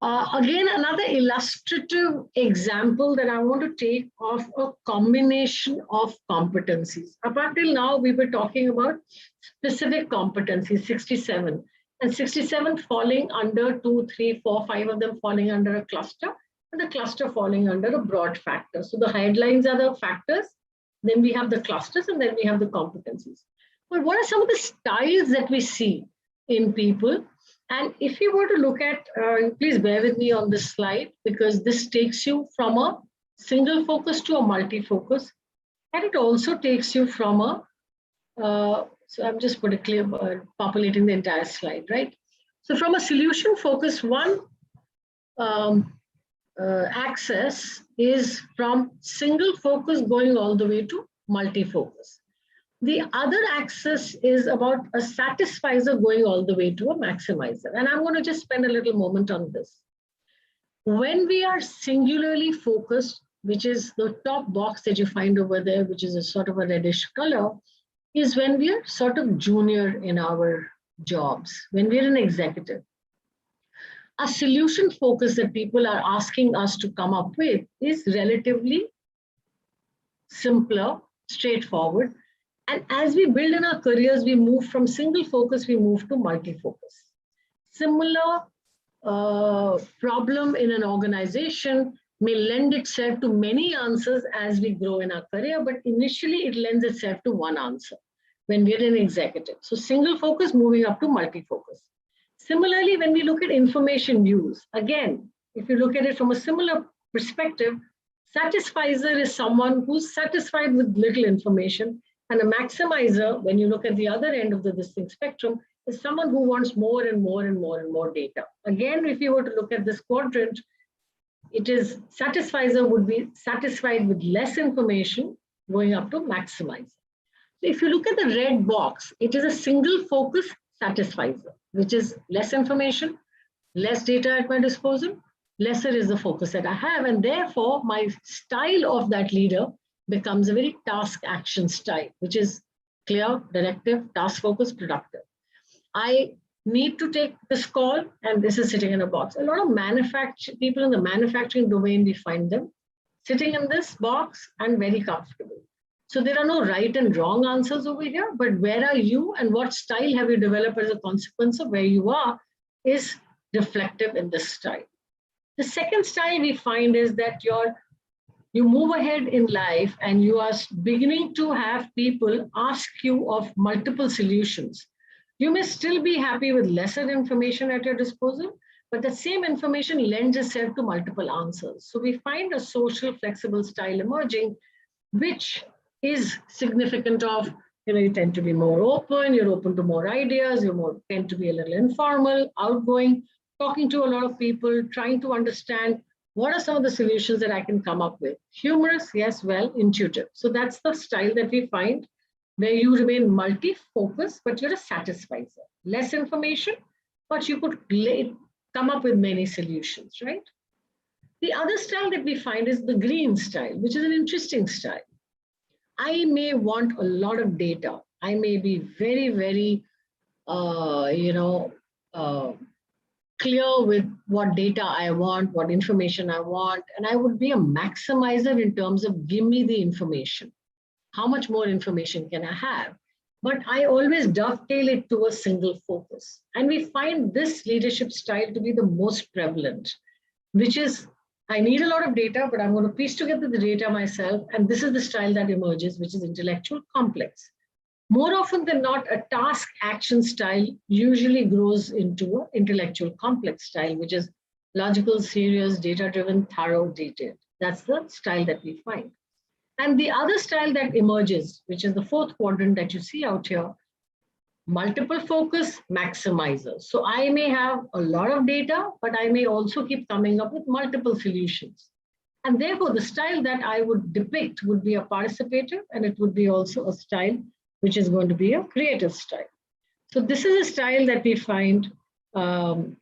Again, another illustrative example that I want to take of a combination of competencies. Up until now, we were talking about specific competencies, 67, and 67 falling under 2, 3, 4, 5 of them falling under a cluster, and the cluster falling under a broad factor. So the headlines are the factors, then we have the clusters, and then we have the competencies. But what are some of the styles that we see in people? And if you were to look at, please bear with me on this slide, because this takes you from a single focus to a multi-focus. And it also takes you from a, so I'm just populating the entire slide, right? So from a solution focus, one axis is from single focus going all the way to multi-focus. The other axis is about a satisfizer going all the way to a maximizer. And I'm going to just spend a little moment on this. When we are singularly focused, which is the top box that you find over there, which is a sort of a reddish color, is when we are sort of junior in our jobs, when we're an executive. A solution focus that people are asking us to come up with is relatively simpler, straightforward. And as we build in our careers, we move from single focus, we move to multi-focus. Similar problem in an organization may lend itself to many answers as we grow in our career, but initially it lends itself to one answer when we're an executive. So single focus moving up to multi-focus. Similarly, when we look at information use, again, if you look at it from a similar perspective, satisfizer is someone who's satisfied with little information. And a maximizer, when you look at the other end of the distinct spectrum, is someone who wants more and more and more and more data. Again, if you were to look at this quadrant, it is satisfizer would be satisfied with less information going up to maximizer. So if you look at the red box, it is a single focus satisfizer, which is less information, less data at my disposal, lesser is the focus that I have. And therefore, my style of that leader becomes a very task action style, which is clear, directive, task focused, productive. I need to take this call, and this is sitting in a box. A lot of people in the manufacturing domain, we find them sitting in this box and very comfortable. So there are no right and wrong answers over here, but where are you and what style have you developed as a consequence of where you are is reflective in this style. The second style we find is that you move ahead in life and you are beginning to have people ask you of multiple solutions. You may still be happy with lesser information at your disposal, but the same information lends itself to multiple answers. So we find a social flexible style emerging, which is significant of, you tend to be more open, you're open to more ideas, tend to be a little informal, outgoing, talking to a lot of people, trying to understand what are some of the solutions that I can come up with. Humorous, yes, well, intuitive. So that's the style that we find where you remain multi-focused, but you're a satisfier. Less information, but you could come up with many solutions, right? The other style that we find is the green style, which is an interesting style. I may want a lot of data. I may be very, very, clear with what data I want, what information I want, and I would be a maximizer in terms of give me the information. How much more information can I have? But I always dovetail it to a single focus. And we find this leadership style to be the most prevalent, which is I need a lot of data, but I'm going to piece together the data myself. And this is the style that emerges, which is intellectual complex. More often than not, a task action style usually grows into an intellectual complex style, which is logical, serious, data-driven, thorough, detailed. That's the style that we find. And the other style that emerges, which is the fourth quadrant that you see out here, multiple focus maximizer. So I may have a lot of data, but I may also keep coming up with multiple solutions. And therefore, the style that I would depict would be a participative, and it would be also a style which is going to be a creative style. So this is a style that we find that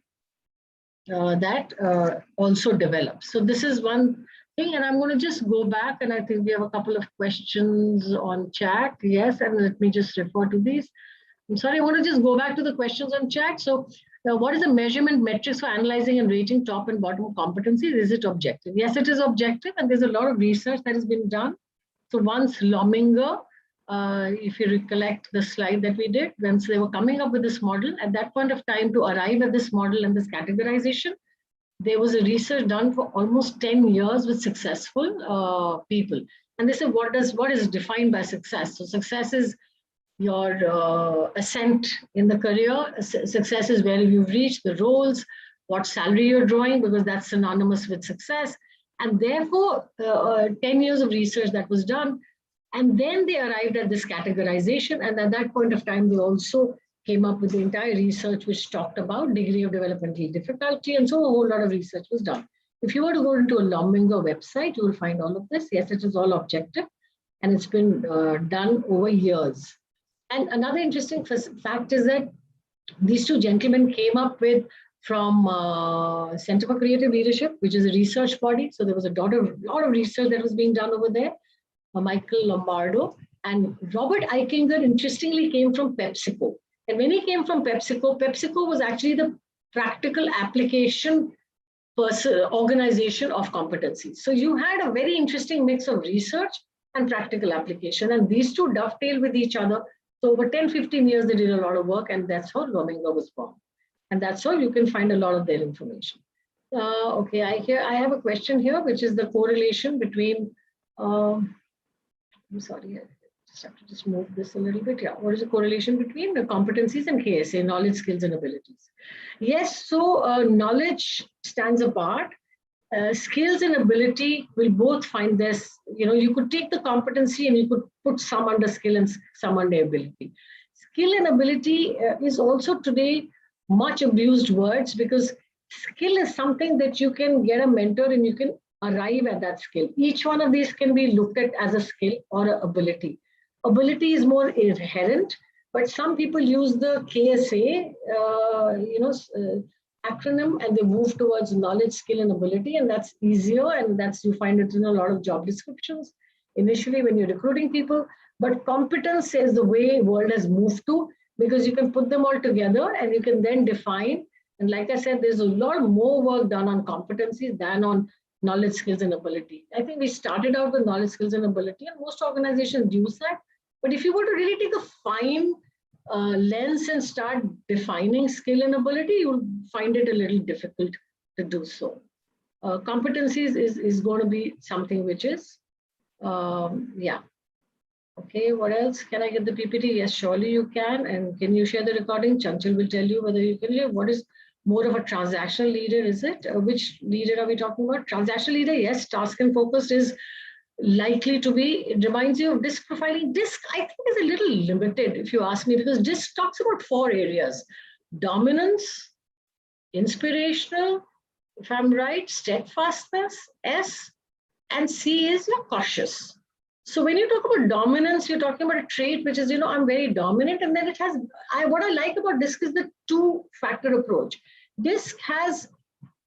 also develops. So this is one thing, and I'm going to just go back, and I think we have a couple of questions on chat. Yes, and let me just refer to these. I'm sorry, I want to just go back to the questions on chat. So what is the measurement metrics for analyzing and rating top and bottom competencies? Is it objective? Yes, it is objective, and there's a lot of research that has been done. So once Lominger, if you recollect the slide that we did, once they were coming up with this model, at that point of time to arrive at this model and this categorization, there was a research done for almost 10 years with successful people. And they said, what is defined by success? So success is your ascent in the career. Success is where you've reached, the roles, what salary you're drawing, because that's synonymous with success. And therefore, 10 years of research that was done. And then they arrived at this categorization. And at that point of time, they also came up with the entire research which talked about degree of developmental difficulty. And so a whole lot of research was done. If you were to go into a Lominger website, you will find all of this. Yes, it is all objective. And it's been done over years. And another interesting fact is that these two gentlemen came up with from Center for Creative Leadership, which is a research body. So there was a lot of research that was being done over there. Michael Lombardo and Robert Eichinger, interestingly, came from PepsiCo. And when he came from PepsiCo, PepsiCo was actually the practical application organization of competencies. So you had a very interesting mix of research and practical application. And these two dovetail with each other. So over 10, 15 years, they did a lot of work, and that's how Lominger was born. And that's how you can find a lot of their information. Okay, I have a question here, which is the correlation between, I'm sorry, I just have to just move this a little bit. Yeah, what is the correlation between the competencies and KSA, knowledge, skills, and abilities? Yes, so knowledge stands apart. Skills and ability will both find this, you could take the competency and you could put some under skill and some under ability. Skill and ability is also today much abused words, because skill is something that you can get a mentor and you can arrive at that skill. Each one of these can be looked at as a skill or an ability. Ability is more inherent, but some people use the KSA, acronym, and they move towards knowledge, skill, and ability, and that's easier, and you find it in a lot of job descriptions initially when you're recruiting people. But competence is the way world has moved to, because you can put them all together and you can then define. And like I said, there's a lot more work done on competencies than on knowledge, skills, and ability. I think we started out with knowledge, skills, and ability, and most organizations use that. But if you were to really take a fine lens and start defining skill and ability, you'll find it a little difficult to do so. Competencies is going to be something which is, yeah. Okay, what else? Can I get the PPT? Yes, surely you can. And can you share the recording? Chanchal will tell you whether you can hear. What is more of a transactional leader, is it? Which leader are we talking about? Transactional leader, yes, task and focused is likely to be. It reminds you of DISC profiling. DISC, I think, is a little limited, if you ask me, because DISC talks about 4 areas: dominance, inspirational, if I'm right, steadfastness, S, and C is your cautious. So when you talk about dominance, you're talking about a trait which is, I'm very dominant, and then it has, what I like about DISC is the 2-factor approach. DISC has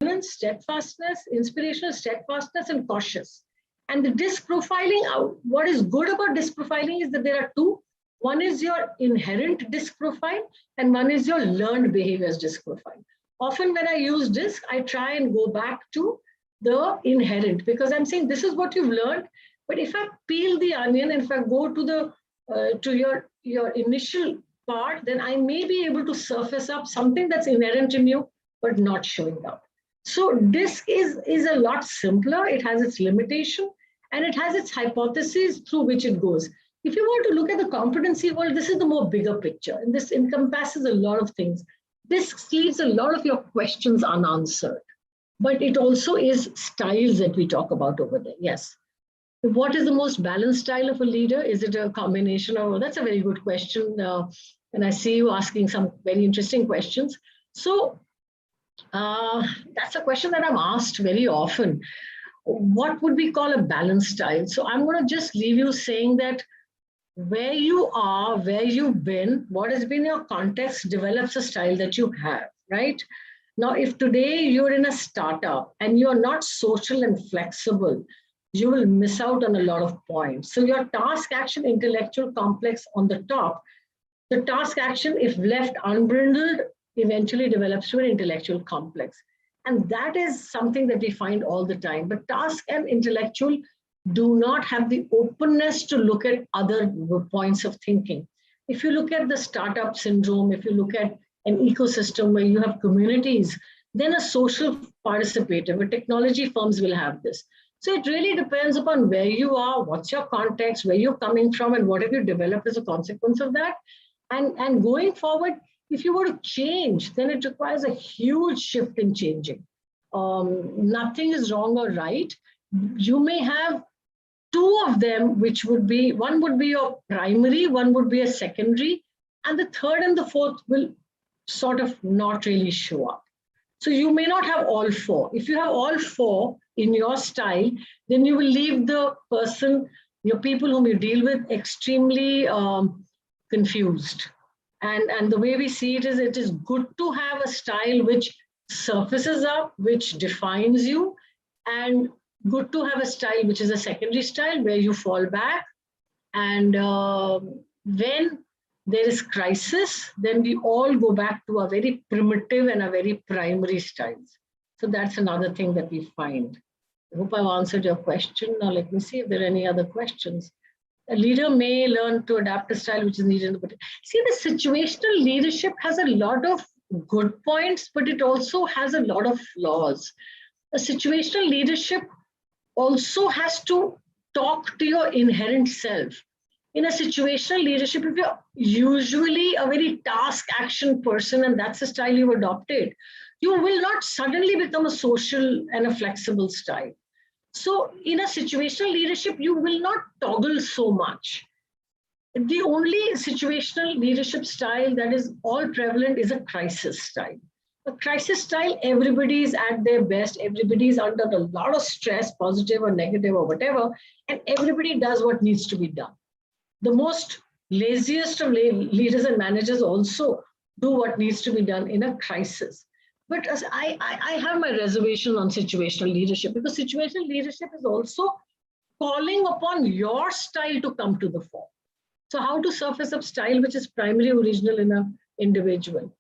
dominance, steadfastness, inspirational, steadfastness, and cautious. And the DISC profiling, what is good about DISC profiling is that there are 2. One is your inherent DISC profile, and one is your learned behaviors DISC profile. Often when I use DISC, I try and go back to the inherent, because I'm saying this is what you've learned. But if I peel the onion and if I go to the to your initial part, then I may be able to surface up something that's inherent in you, but not showing up. So DISC is a lot simpler. It has its limitation and it has its hypotheses through which it goes. If you were to look at the competency world, this is the more bigger picture, and this encompasses a lot of things. DISC leaves a lot of your questions unanswered, but it also is styles that we talk about over there. Yes. What is the most balanced style of a leader? Is it a combination of, that's a very good question. And I see you asking some very interesting questions. So that's a question that I'm asked very often. What would we call a balanced style? So I'm going to just leave you saying that where you are, where you've been, what has been your context develops a style that you have, right? Now, if today you're in a startup and you're not social and flexible, you will miss out on a lot of points. So your task action intellectual complex on the top, the task action, if left unbrindled, eventually develops to an intellectual complex. And that is something that we find all the time. But task and intellectual do not have the openness to look at other points of thinking. If you look at the startup syndrome, if you look at an ecosystem where you have communities, then a social participator, where technology firms will have this. So it really depends upon where you are, what's your context, where you're coming from, and what have you developed as a consequence of that. And going forward, if you were to change, then it requires a huge shift in changing. Nothing is wrong or right. You may have 2 of them, which would be, one would be your primary, one would be a secondary, and the third and the fourth will sort of not really show up. So you may not have all 4. If you have all 4 in your style, then you will leave the person, your people whom you deal with, extremely confused. And the way we see it is good to have a style which surfaces up, which defines you, and good to have a style which is a secondary style where you fall back. And when there is crisis, then we all go back to a very primitive and a very primary styles. So that's another thing that we find. I hope I've answered your question. Now let me see if there are any other questions. A leader may learn to adapt a style which is needed. See, the situational leadership has a lot of good points, but it also has a lot of flaws. A situational leadership also has to talk to your inherent self. In a situational leadership, if you're usually a very task action person and that's the style you've adopted, you will not suddenly become a social and a flexible style. So in a situational leadership, you will not toggle so much. The only situational leadership style that is all prevalent is a crisis style. A crisis style, everybody is at their best, everybody is under a lot of stress, positive or negative or whatever, and everybody does what needs to be done. The most laziest of leaders and managers also do what needs to be done in a crisis. But as I have my reservation on situational leadership, because situational leadership is also calling upon your style to come to the fore. So how to surface up style which is primary original in an individual.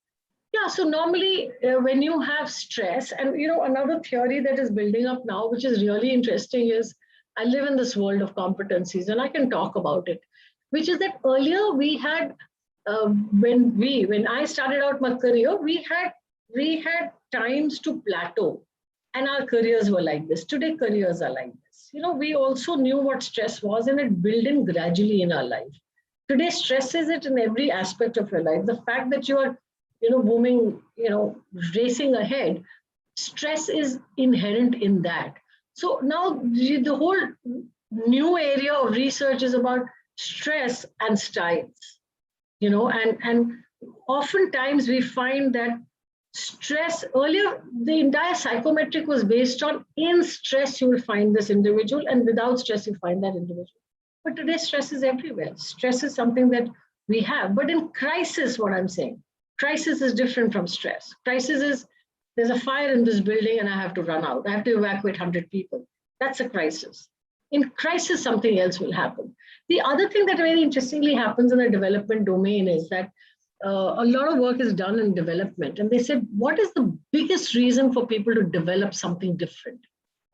Yeah, so normally when you have stress, and another theory that is building up now, which is really interesting, is I live in this world of competencies and I can talk about it, which is that earlier we had when I started out my career, we had times to plateau, and our careers were like this. Today, careers are like this. We also knew what stress was, and it built in gradually in our life. Today, stress is it in every aspect of your life. The fact that you are, booming, racing ahead, stress is inherent in that. So now the whole new area of research is about stress and styles, and oftentimes we find that stress earlier, the entire psychometric was based on in stress you will find this individual, and without stress you find that individual. But today stress is everywhere. Stress is something that we have. But in crisis, what I'm saying, crisis is different from stress. Crisis is there's a fire in this building and I have to run out. I have to evacuate 100 people. That's a crisis. In crisis, something else will happen. The other thing that very interestingly happens in the development domain is that a lot of work is done in development. And they said, what is the biggest reason for people to develop something different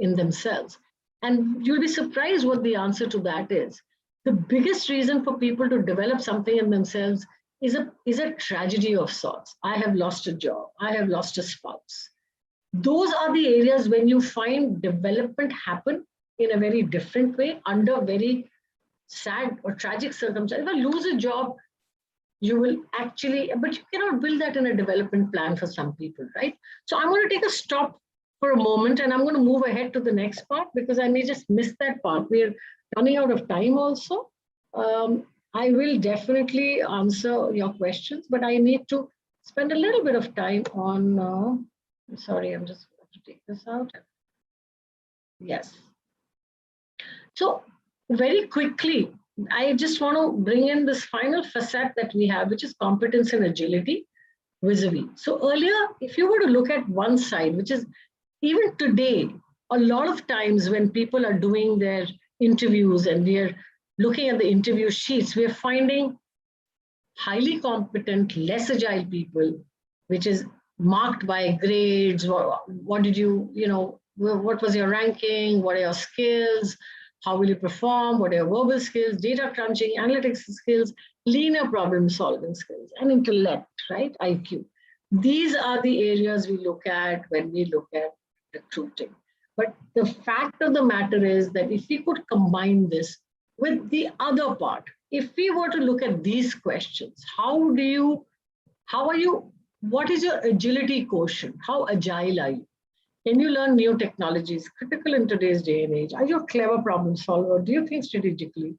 in themselves? And you'll be surprised what the answer to that is. The biggest reason for people to develop something in themselves is a tragedy of sorts. I have lost a job. I have lost a spouse. Those are the areas when you find development happen in a very different way under very sad or tragic circumstances. If I lose a job, you will actually, but you cannot build that in a development plan for some people, right? So I'm going to take a stop for a moment and I'm going to move ahead to the next part because I may just miss that part. We're running out of time also. I will definitely answer your questions, but I need to spend a little bit of time on, sorry, I'm just going to take this out. Yes. So very quickly, I just want to bring in this final facet that we have, which is competence and agility vis-a-vis. So earlier, if you were to look at one side, which is even today, a lot of times when people are doing their interviews and we are looking at the interview sheets, we are finding highly competent, less agile people, which is marked by grades. What did you, what was your ranking? What are your skills? How will you perform? What are your verbal skills, data crunching, analytics skills, linear problem solving skills, and intellect, right? IQ. These are the areas we look at when we look at recruiting. But the fact of the matter is that if we could combine this with the other part, if we were to look at these questions, what is your agility quotient? How agile are you? Can you learn new technologies, critical in today's day and age? Are you a clever problem solver? Do you think strategically?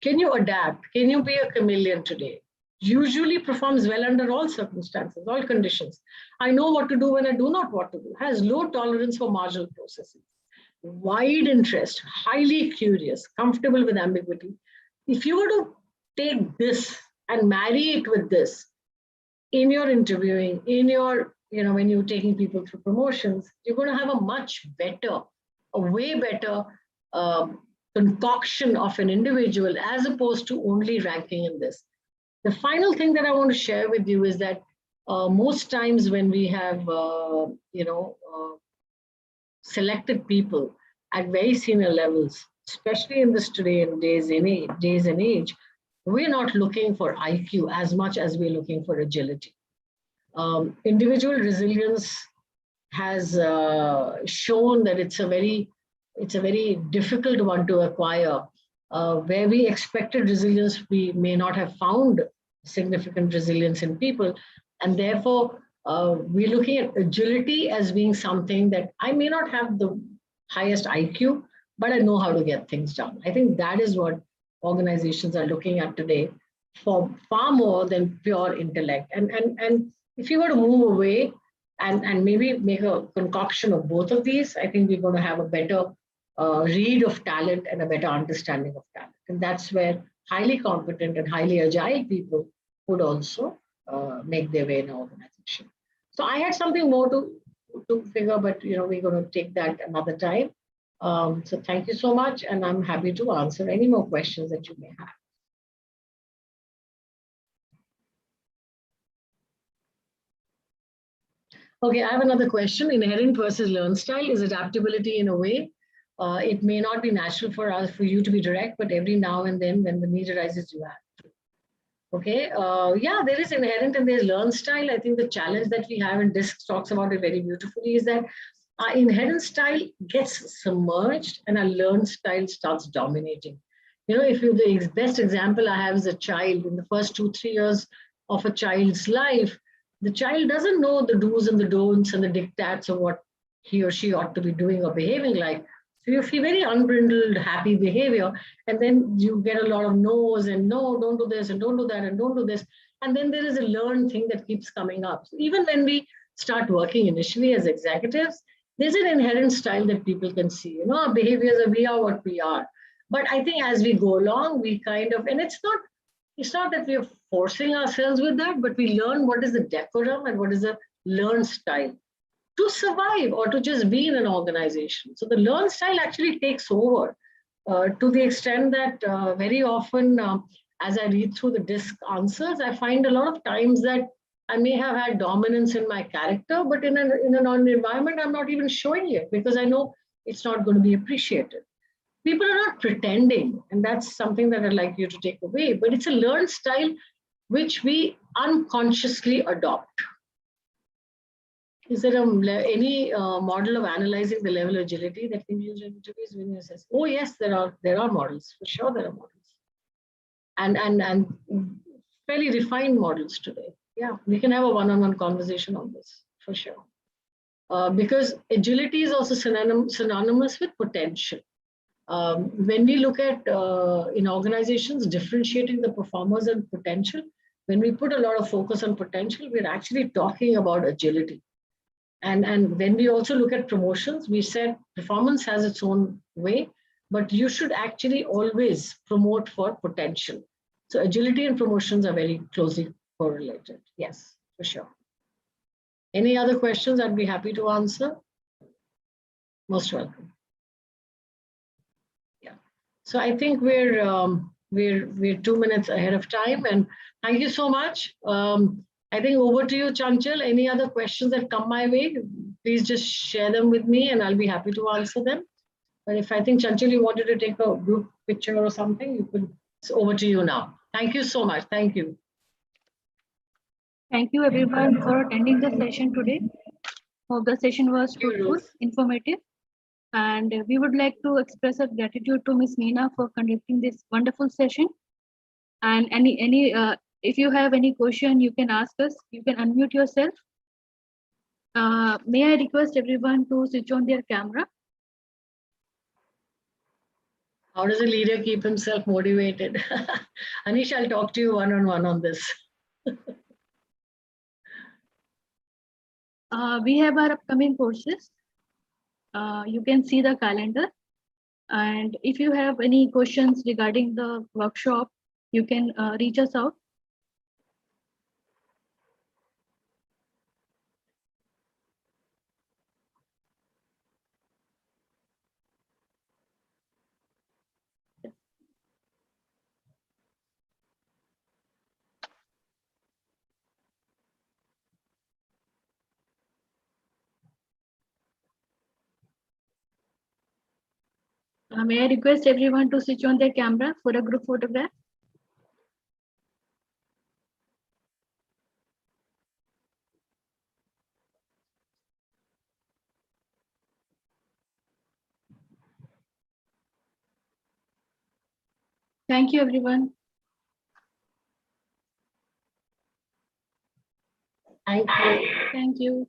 Can you adapt? Can you be a chameleon today? Usually performs well under all circumstances, all conditions. I know what to do when I do not what to do. Has low tolerance for marginal processes. Wide interest, highly curious, comfortable with ambiguity. If you were to take this and marry it with this in your interviewing, in your when you're taking people through promotions, you're going to have a way better concoction of an individual as opposed to only ranking in this. The final thing that I want to share with you is that most times when we have, selected people at very senior levels, especially in this today and days and age, we're not looking for IQ as much as we're looking for agility. Individual resilience has shown that it's a very difficult one to acquire. Where we expected resilience, we may not have found significant resilience in people, and therefore we're looking at agility as being something that I may not have the highest IQ, but I know how to get things done. I think that is what organizations are looking at today for far more than pure intellect. And if you were to move away and maybe make a concoction of both of these, I think we're going to have a better read of talent and a better understanding of talent. And that's where highly competent and highly agile people would also make their way in an organization. So I had something more to figure, but we're going to take that another time. So thank you so much, and I'm happy to answer any more questions that you may have. Okay, I have another question. Inherent versus learned style is adaptability in a way. It may not be natural for you to be direct, but every now and then when the need arises, you have to. Okay, yeah, there is inherent and there's learn style. I think the challenge that we have, and DISC talks about it very beautifully, is that our inherent style gets submerged and our learn style starts dominating. You know, if you, the best example I have is a child in the first 2, 3 years of a child's life, the child doesn't know the do's and the don'ts and the diktats of what he or she ought to be doing or behaving like. So you feel very unbridled, happy behavior, and then you get a lot of no's and no, don't do this and don't do that and don't do this. And then there is a learned thing that keeps coming up. So even when we start working initially as executives, there's an inherent style that people can see. You know, our behaviors are, we are what we are. But I think as we go along, we kind of, and it's not that we're forcing ourselves with that, but we learn what is the decorum and what is the learned style to survive or to just be in an organization. So the learn style actually takes over to the extent that very often, as I read through the DISC answers, I find a lot of times that I may have had dominance in my character, but in an environment, I'm not even showing it because I know it's not going to be appreciated. People are not pretending, and that's something that I'd like you to take away, but it's a learned style which we unconsciously adopt. Is there any model of analyzing the level of agility that can be used in interviews when you say, oh yes, there are models, for sure there are models. And fairly refined models today. Yeah, we can have a one-on-one conversation on this, for sure. Because agility is also synonymous with potential. When we look at in organizations differentiating the performers and potential, when we put a lot of focus on potential, we're actually talking about agility. And when we also look at promotions, we said performance has its own way, but you should actually always promote for potential. So agility and promotions are very closely correlated. Yes, for sure. Any other questions? I'd be happy to answer. Most welcome. Yeah. So I think we're 2 minutes ahead of time, and thank you so much. I think over to you, Chanchal. Any other questions that come my way, please just share them with me and I'll be happy to answer them. But if I think, Chanchal, you wanted to take a group picture or something, you could, it's over to you now. Thank you so much. Thank you. Thank you everyone for attending the session today. Hope the session was fruitful, informative. And we would like to express our gratitude to Ms. Meena for conducting this wonderful session. And if you have any question, you can ask us. You can unmute yourself. May I request everyone to switch on their camera? How does a leader keep himself motivated? Anish, I'll talk to you one-on-one on this. We have our upcoming courses. You can see the calendar. And if you have any questions regarding the workshop, you can reach us out. May I request everyone to switch on their camera for a group photograph? Thank you, everyone. Thank you. Thank you.